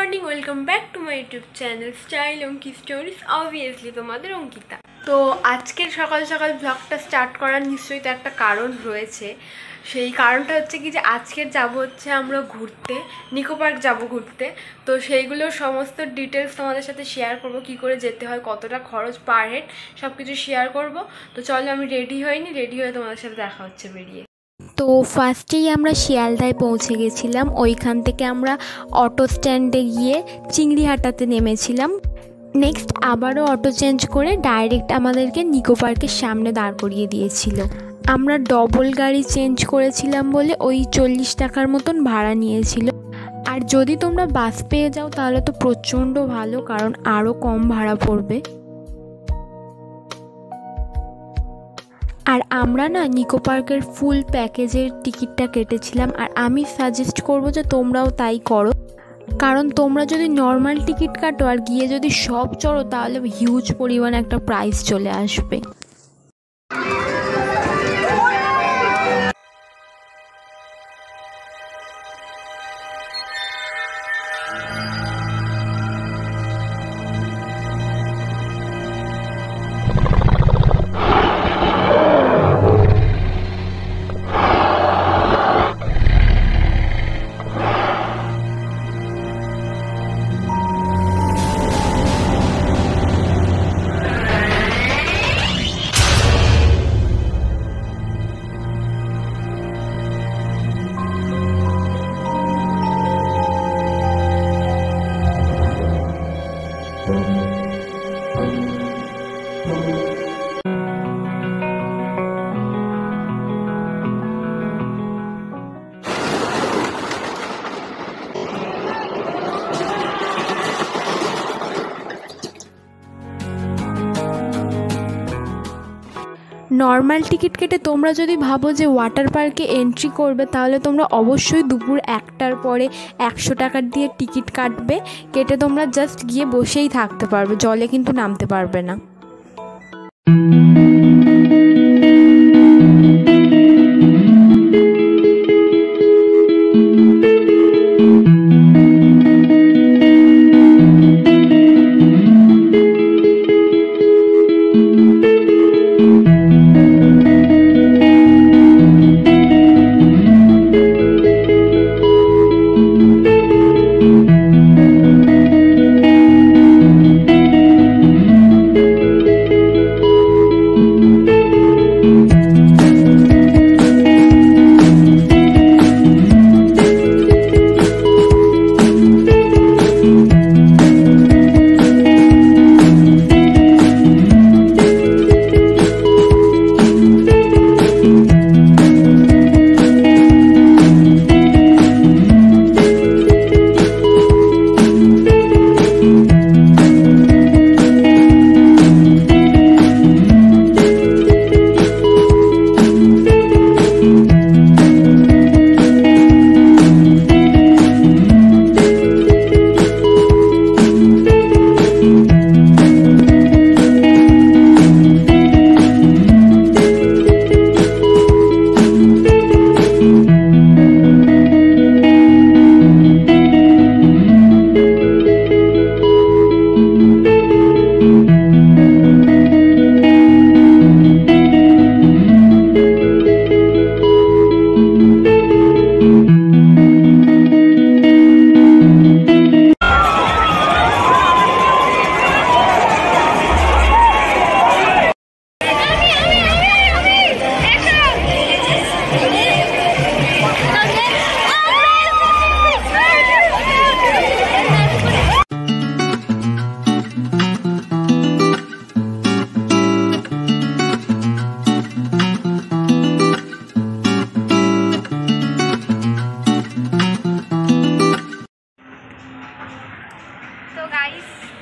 Morning, welcome back to my YouTube channel style Anki stories. Obviously তোমাদের অঙ্কিতা। তো আজকের সকাল সকাল ব্লগটা স্টার্ট করার নিশ্চয়ই তো একটা কারণ রয়েছে। সেই কারণটা হচ্ছে কি যে আজকের যাব হচ্ছে আমরা ঘুরতে, নিকো পার্ক যাবো ঘুরতে। তো সেইগুলোর সমস্ত ডিটেলস তোমাদের সাথে শেয়ার করব, কি করে যেতে হয়, কতটা খরচ পার হেড, সব কিছু শেয়ার করব। তো চলো, আমি রেডি হইনি, রেডি হয়ে তোমাদের সাথে দেখা হচ্ছে বেরিয়ে। তো ফার্স্টেই আমরা শিয়ালদায় পৌঁছে গেছিলাম। ওইখান থেকে আমরা অটো স্ট্যান্ডে গিয়ে চিংড়িহাটাতে নেমেছিলাম। নেক্সট আবারও অটো চেঞ্জ করে ডাইরেক্ট আমাদেরকে নিকো পার্কের সামনে দাঁড় করিয়ে দিয়েছিল। আমরা ডবল গাড়ি চেঞ্জ করেছিলাম বলে ওই 40 টাকার মতন ভাড়া নিয়েছিল। আর যদি তোমরা বাস পেয়ে যাও তাহলে তো প্রচণ্ড ভালো, কারণ আরও কম ভাড়া পড়বে। আর আমরা না নিকো পার্কের ফুল প্যাকেজের টিকিটটা কেটেছিলাম। আর আমি সাজেস্ট করব যে তোমরাও তাই করো, কারণ তোমরা যদি নর্মাল টিকিট কাটো আর গিয়ে যদি সব চড়ো তাহলে হিউজ পরিমাণে একটা প্রাইস চলে আসবে। নর্মাল টিকিট কেটে তোমরা যদি ভাবো যে ওয়াটার পার্কে এন্ট্রি করবে তাহলে তোমরা অবশ্যই দুপুর 1টার পরে 100 টাকা দিয়ে টিকিট কাটবে। কেটে তোমরা জাস্ট গিয়ে বসেই থাকতে পারবে, জলে কিন্তু নামতে পারবে না।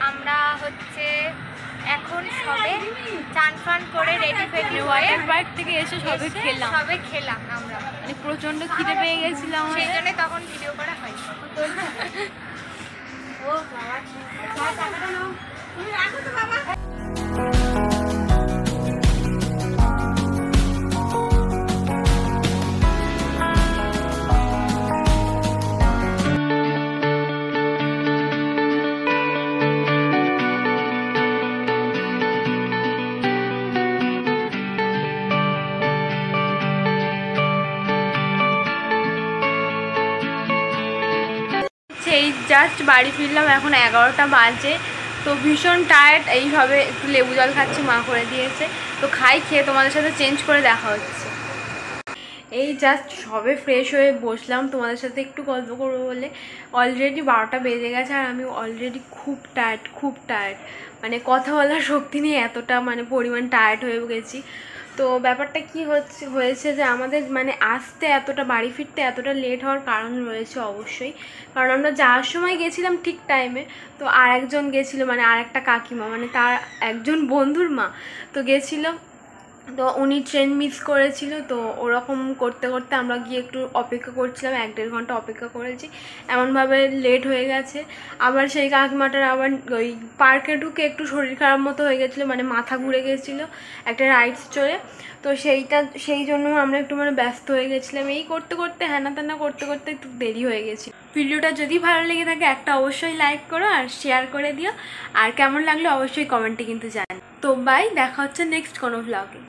আমরা হচ্ছে এখন সবে চান ফান করে রেডি ফেডি হয়ে বাইক থেকে এসে সবে খেলাম আমরা, মানে প্রচন্ড খিদে পেয়ে গেছিলাম, সেই জন্য তখন ভিডিও করা হয়। ও বাবা, জাস্ট বাড়ি ফিরলাম, এখন 11টা বাজে। তো ভীষণ টায়ার্ড, এইভাবে একটু লেবু জল খাচ্ছি, মা করে দিয়েছে। তো খাই, খেয়ে তোমাদের সাথে চেঞ্জ করে দেখা হচ্ছে। এই জাস্ট সবে ফ্রেশ হয়ে বসলাম তোমাদের সাথে একটু গল্প করবো বলে। অলরেডি 12টা বেজে গেছে আর আমি অলরেডি খুব টায়ার্ড, মানে কথা বলার শক্তি নেই, এতটা মানে পরিমাণ টায়ার্ড হয়ে গেছি। তো ব্যাপারটা কি হয়েছে যে আমাদের মানে আসতে এতটা, বাড়ি ফিরতে এতটা লেট হওয়ার কারণ রয়েছে অবশ্যই। কারণ আমরা যাওয়ার সময় গেছিলাম ঠিক টাইমে, তো আর একজন গেছিলো, মানে আর একটা কাকিমা, মানে তার একজন বন্ধুর মা তো গেছিলো। তো উনি ট্রেন মিস করেছিল, তো ওরকম করতে করতে আমরা গিয়ে একটু অপেক্ষা করছিলাম, 1-1.5 ঘন্টা অপেক্ষা করেছি, এমনভাবে লেট হয়ে গেছে। আবার সেই কাকিমাটার আবার ওই পার্কে ঢুকে একটু শরীর খারাপ মতো হয়ে গেছিলো, মানে মাথা ঘুরে গেছিলো একটা রাইডস চড়ে। তো সেই জন্য আমরা একটু মানে ব্যস্ত হয়ে গেছিলাম, এই করতে করতে হ্যানা ত্যানা করতে করতে একটু দেরি হয়ে গেছি। ভিডিওটা যদি ভালো লেগে থাকে একটা অবশ্যই লাইক করো আর শেয়ার করে দিও, আর কেমন লাগলো অবশ্যই কমেন্টে কিন্তু জানাও। তো বাই, দেখা হচ্ছে নেক্সট কোনো ভ্লগে।